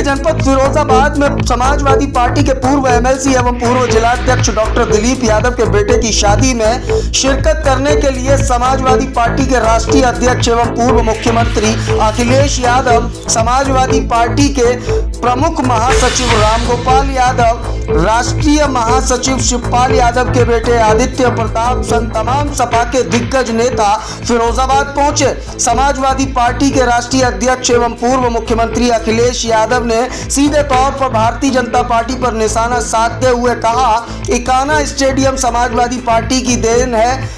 जनपद फिरोजाबाद में समाजवादी पार्टी के पूर्व एमएलसी एवं पूर्व जिलाध्यक्ष डॉक्टर दिलीप यादव के बेटे की शादी में शिरकत करने के लिए समाजवादी पार्टी के राष्ट्रीय अध्यक्ष एवं पूर्व मुख्यमंत्री अखिलेश यादव, समाजवादी पार्टी के प्रमुख महासचिव रामगोपाल यादव, राष्ट्रीय महासचिव शिवपाल यादव के बेटे आदित्य प्रताप संग तमाम सपा के दिग्गज नेता फिरोजाबाद पहुंचे। समाजवादी पार्टी के राष्ट्रीय अध्यक्ष एवं पूर्व मुख्यमंत्री अखिलेश यादव ने सीधे तौर पर भारतीय जनता पार्टी पर निशाना साधते हुए कहा, इकाना स्टेडियम समाजवादी पार्टी की देन है,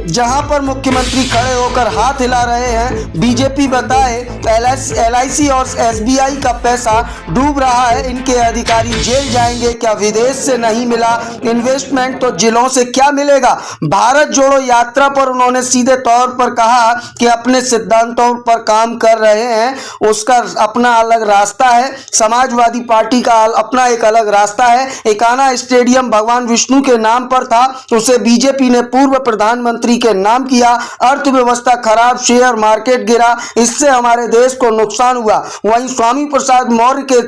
जहां पर मुख्यमंत्री खड़े होकर हाथ हिला रहे हैं। बीजेपी बताए LIC और SBI का पैसा डूब रहा है, इनके अधिकारी जेल जाएंगे, क्या विदेश से नहीं मिला इन्वेस्टमेंट तो जिलों से क्या मिलेगा। भारत जोड़ो यात्रा पर उन्होंने सीधे तौर पर कहा कि अपने सिद्धांतों पर काम कर रहे हैं, उसका अपना अलग रास्ता है, समाजवादी पार्टी का अपना एक अलग रास्ता है। इकाना स्टेडियम भगवान विष्णु के नाम पर था, उसे बीजेपी ने पूर्व प्रधानमंत्री के नाम किया। अर्थव्यवस्था खराब, शेयर मार्केट गिरा, इससे हमारे देश को नुकसान हुआ। वहीं स्वामी प्रसाद मौर्य के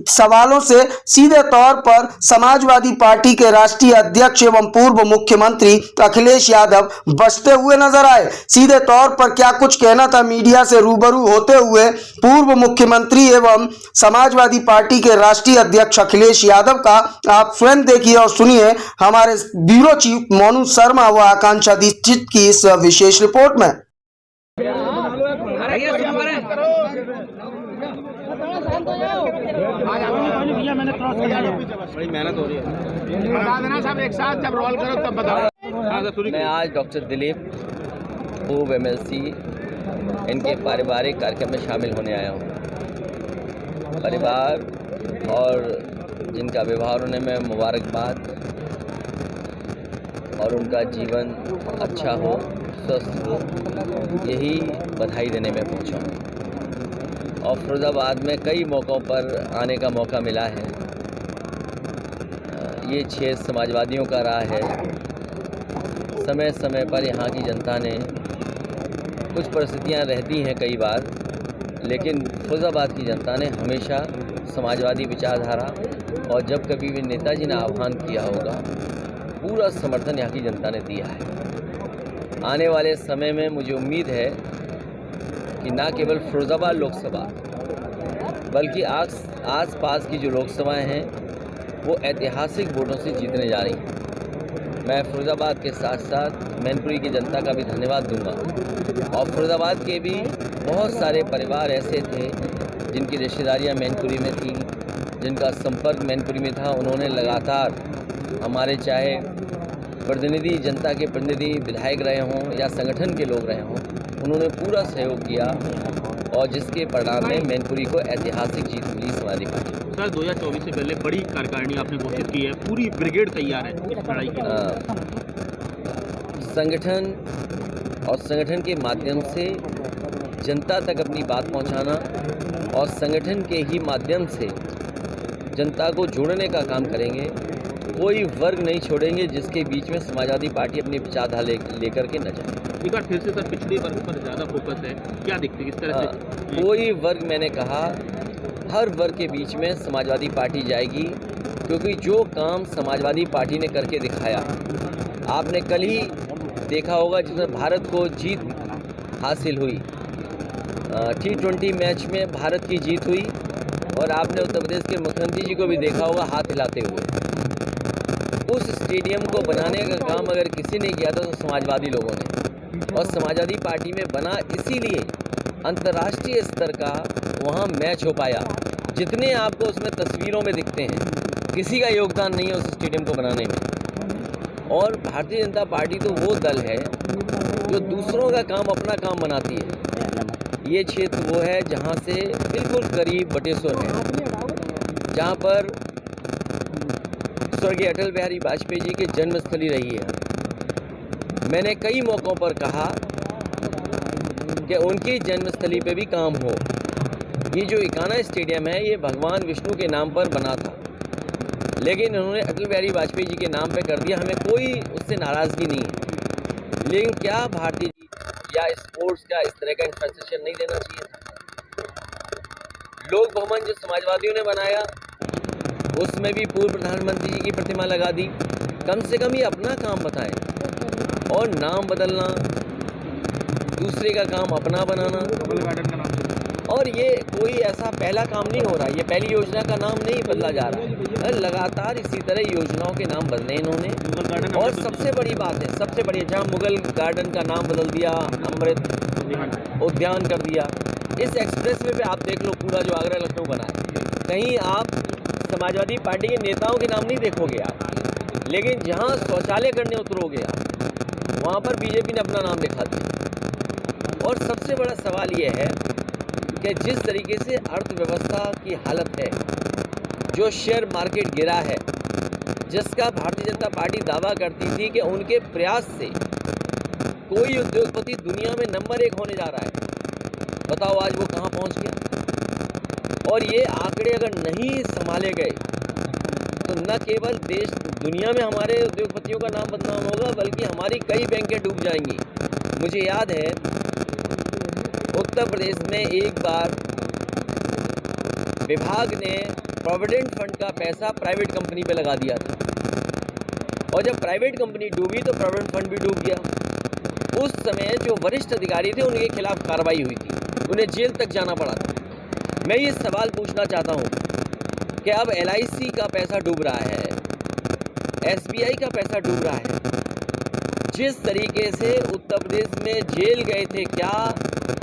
सवालों से सीधे तौर पर समाजवादी पार्टी के राष्ट्रीय अध्यक्ष एवं पूर्व मुख्यमंत्री अखिलेश यादव बचते हुए नजर आए। सीधे तौर पर क्या कुछ कहना था मीडिया से रूबरू होते हुए पूर्व मुख्यमंत्री एवं समाजवादी पार्टी के राष्ट्रीय अध्यक्ष अखिलेश यादव का, आप स्वयं देखिए और सुनिए हमारे ब्यूरो चीफ मोनू शर्मा व आकांक्षा दीक्षित की इस विशेष रिपोर्ट में। बड़ी मेहनत हो रही है, बता देना सब एक साथ जब रोल करो तब बताओ। मैं आज डॉक्टर दिलीप पूर्व MLC इनके पारिवारिक कार्यक्रम में शामिल होने आया हूँ। परिवार और जिनका विवाह होने में मुबारकबाद और उनका जीवन अच्छा हो, स्वस्थ हो, यही बधाई देने में पहुँचा हूँ। और फिरोजाबाद में कई मौक़ों पर आने का मौका मिला है। ये क्षेत्र समाजवादियों का रहा है। समय समय पर यहाँ की जनता ने, कुछ परिस्थितियाँ रहती हैं कई बार, लेकिन फिरोजाबाद की जनता ने हमेशा समाजवादी विचारधारा और जब कभी भी नेताजी ने आह्वान किया होगा, पूरा समर्थन यहाँ की जनता ने दिया है। आने वाले समय में मुझे उम्मीद है कि न केवल फिरोजाबाद लोकसभा बल्कि आस पास की जो लोकसभाएं हैं वो ऐतिहासिक वोटों से जीतने जा रही हैं। मैं फिरोजाबाद के साथ साथ मैनपुरी की जनता का भी धन्यवाद दूंगा। और फिरोजाबाद के भी बहुत सारे परिवार ऐसे थे जिनकी रिश्तेदारियां मैनपुरी में थी, जिनका संपर्क मैनपुरी में था। उन्होंने लगातार हमारे, चाहे प्रतिनिधि, जनता के प्रतिनिधि, विधायक रहे हों या संगठन के लोग रहे हों, उन्होंने पूरा सहयोग किया और जिसके परिणाम में मैनपुरी को ऐतिहासिक जीत मिली समाजवादी पार्टी। सर 2024 से पहले बड़ी कार्यकारिणी आपने घोषित की है, पूरी ब्रिगेड तैयार है लड़ाई के लिए। संगठन और संगठन के माध्यम से जनता तक अपनी बात पहुंचाना और संगठन के ही माध्यम से जनता को जोड़ने का काम करेंगे। कोई वर्ग नहीं छोड़ेंगे जिसके बीच में समाजवादी पार्टी अपनी विचारधारा लेकर के न जाए। एक बार फिर से सर पिछड़े वर्ग पर ज़्यादा फोकस है, क्या दिखती है किस तरह से? कोई वर्ग, मैंने कहा हर वर्ग के बीच में समाजवादी पार्टी जाएगी, क्योंकि जो काम समाजवादी पार्टी ने करके दिखाया, आपने कल ही देखा होगा जिसमें भारत को जीत हासिल हुई। T20 मैच में भारत की जीत हुई और आपने उत्तर प्रदेश के मुख्यमंत्री जी को भी देखा होगा हाथ हिलाते हुए। उस स्टेडियम को बनाने का काम अगर किसी ने किया तो समाजवादी लोगों ने, और समाजवादी पार्टी में बना इसीलिए अंतर्राष्ट्रीय स्तर का वहाँ मैच हो पाया। जितने आपको उसमें तस्वीरों में दिखते हैं, किसी का योगदान नहीं है उस स्टेडियम को बनाने में। और भारतीय जनता पार्टी तो वो दल है जो दूसरों का काम अपना काम बनाती है। ये क्षेत्र वो है जहाँ से बिल्कुल करीब बटेश्वर है, जहाँ पर स्वर्गीय अटल बिहारी वाजपेयी जी की जन्मस्थली रही है। मैंने कई मौक़ों पर कहा कि उनकी जन्मस्थली पे भी काम हो। ये जो इकाना स्टेडियम है ये भगवान विष्णु के नाम पर बना था, लेकिन उन्होंने अटल बिहारी वाजपेयी जी के नाम पे कर दिया। हमें कोई उससे नाराज़गी नहीं है, लेकिन क्या भारतीय जी या स्पोर्ट्स का इस तरह का इंफ्रास्ट्रक्चर नहीं देना चाहिए था? लोक भवन जो समाजवादियों ने बनाया उसमें भी पूर्व प्रधानमंत्री जी की प्रतिमा लगा दी। कम से कम ये अपना काम बताएं और नाम बदलना, दूसरे का काम अपना बनाना, और ये कोई ऐसा पहला काम नहीं हो रहा, ये पहली योजना का नाम नहीं बदला जा रहा है, लगातार इसी तरह योजनाओं के नाम बदले इन्होंने। और सबसे बड़ी बात है, सबसे बड़ी, जहाँ मुगल गार्डन का नाम बदल दिया, अमृत उद्यान कर दिया। इस एक्सप्रेसवे पे आप देख लो पूरा जो आगरा लखनऊ बना है, कहीं आप समाजवादी पार्टी के नेताओं के नाम नहीं देखोगे आप, लेकिन जहाँ शौचालय करने उतरोगे आप, वहाँ पर बीजेपी ने अपना नाम लिखा दिया। और सबसे बड़ा सवाल ये है कि जिस तरीके से अर्थव्यवस्था की हालत है, जो शेयर मार्केट गिरा है, जिसका भारतीय जनता पार्टी दावा करती थी कि उनके प्रयास से कोई उद्योगपति दुनिया में नंबर 1 होने जा रहा है, बताओ आज वो कहाँ पहुँच गया। और ये आंकड़े अगर नहीं संभाले गए तो न केवल देश दुनिया में हमारे उद्योगपतियों का नाम बदनाम होगा, बल्कि हमारी कई बैंकें डूब जाएंगी। मुझे याद है उत्तर प्रदेश में एक बार विभाग ने प्रोविडेंट फंड का पैसा प्राइवेट कंपनी पे लगा दिया था, और जब प्राइवेट कंपनी डूबी तो प्रोविडेंट फंड भी डूब गया। उस समय जो वरिष्ठ अधिकारी थे उनके खिलाफ कार्रवाई हुई थी, उन्हें जेल तक जाना पड़ा था। मैं ये सवाल पूछना चाहता हूँ कि अब LIC का पैसा डूब रहा है, SBI का पैसा डूब रहा है, जिस तरीके से उत्तर प्रदेश में जेल गए थे, क्या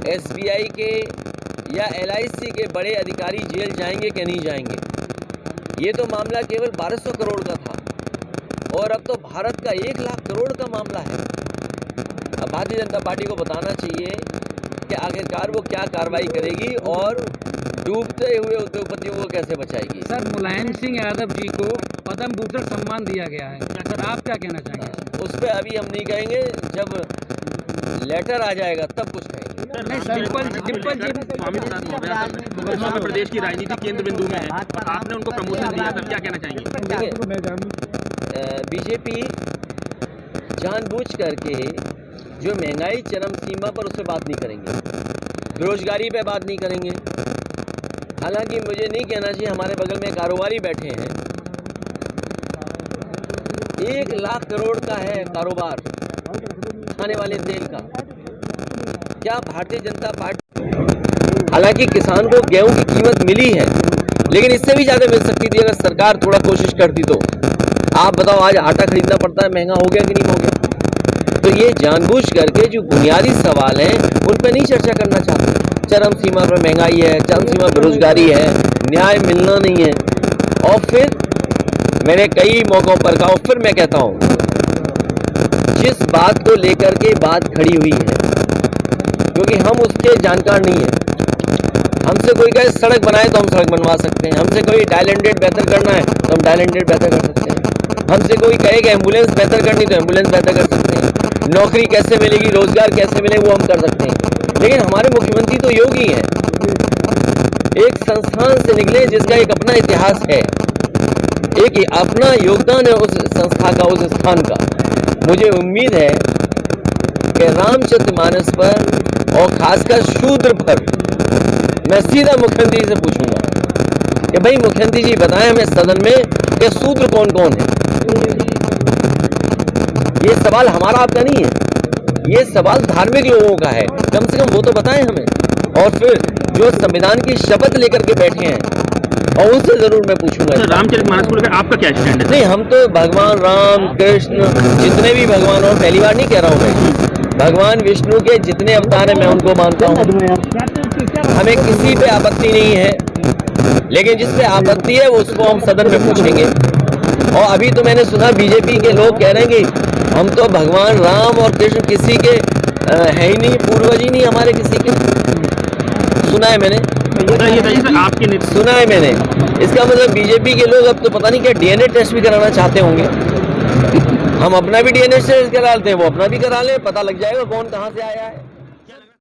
SBI के या LIC के बड़े अधिकारी जेल जाएंगे कि नहीं जाएंगे? ये तो मामला केवल 1200 करोड़ का था, और अब तो भारत का 1 लाख करोड़ का मामला है। अब भारतीय जनता पार्टी को बताना चाहिए कि आखिरकार वो क्या कार्रवाई करेगी और डूबते हुए उद्योगपतियों को कैसे बचाएगी। सर, मुलायम सिंह यादव जी को पद्म भूषण सम्मान दिया गया है, सर आप क्या कहना चाहेंगे? उस पर अभी हम नहीं कहेंगे, जब लेटर आ जाएगा तब कुछ कहेंगे। स्वामी मध्य प्रदेश की राजनीति केंद्र बिंदु में है, आपने उनको प्रमोशन दिया, सर क्या कहना चाहेंगे? बीजेपी जानबूझ करके जो महंगाई चरम सीमा पर, उस पर बात नहीं करेंगे, बेरोजगारी पे बात नहीं करेंगे। हालांकि मुझे नहीं कहना चाहिए, हमारे बगल में कारोबारी बैठे हैं, 1 लाख करोड़ का है कारोबार खाने वाले तेल का। क्या भारतीय जनता पार्टी, हालांकि किसान को गेहूं की कीमत मिली है, लेकिन इससे भी ज़्यादा मिल सकती थी अगर सरकार थोड़ा कोशिश करती तो। आप बताओ, आज आटा खरीदना पड़ता है, महंगा हो गया कि नहीं हो गया? तो ये जानबूझ करके जो बुनियादी सवाल हैं उन पर नहीं चर्चा करना चाहते। चरम सीमा पर महंगाई है, चरम सीमा बेरोजगारी है, न्याय मिलना नहीं है। और फिर मैंने कई मौक़ों पर कहा, और फिर मैं कहता हूँ, जिस बात को लेकर के बात खड़ी हुई है, क्योंकि हम उसके जानकार नहीं है, हमसे कोई कहे सड़क बनाए तो हम सड़क बनवा सकते हैं, हमसे कोई डायल एंडेड बेहतर करना है तो हम डायल एंडेड बेहतर कर सकते हैं, हमसे कोई कहे कि एम्बुलेंस बेहतर करनी तो एम्बुलेंस बेहतर कर सकते हैं, नौकरी कैसे मिलेगी, रोजगार कैसे मिले, वो हम कर सकते हैं। लेकिन हमारे मुख्यमंत्री तो योगी हैं, एक संस्थान से निकले जिसका एक अपना इतिहास है, एक अपना योगदान है उस संस्था का, उस स्थान का। मुझे उम्मीद है कि रामचरितमानस पर और खासकर शूद्र पर मैं सीधा मुख्यमंत्री से पूछूंगा कि भाई मुख्यमंत्री जी बताएं हमें सदन में कि शूद्र कौन कौन है। ये सवाल हमारा आपका नहीं है, ये सवाल धार्मिक लोगों का है, कम से कम वो तो बताएं हमें। और फिर जो संविधान की शपथ लेकर के बैठे हैं और उनसे जरूर मैं पूछूंगा। रामचरितमानस को लेकर आपका क्या स्टैंड है? नहीं, हम तो भगवान राम कृष्ण जितने भी भगवान, और पहली बार नहीं कह रहा हूँ मैं, भगवान विष्णु के जितने अवतार हैं मैं उनको मानता हूँ, हमें किसी पे आपत्ति नहीं है, लेकिन जिस पे आपत्ति है वो उसको हम सदन में पूछेंगे। और अभी तो मैंने सुना बीजेपी के लोग कह रहे हैं कि हम तो भगवान राम और कृष्ण किसी के है ही नहीं, पूर्वज ही नहीं हमारे किसी के। सुना है मैंने, आपके सुना है मैंने। इसका मतलब बीजेपी के लोग अब तो पता नहीं क्या DNA टेस्ट भी कराना चाहते होंगे। हम अपना भी DNA टेस्ट करा लेते हैं, वो अपना भी करा ले, पता लग जाएगा कौन कहाँ से आया है।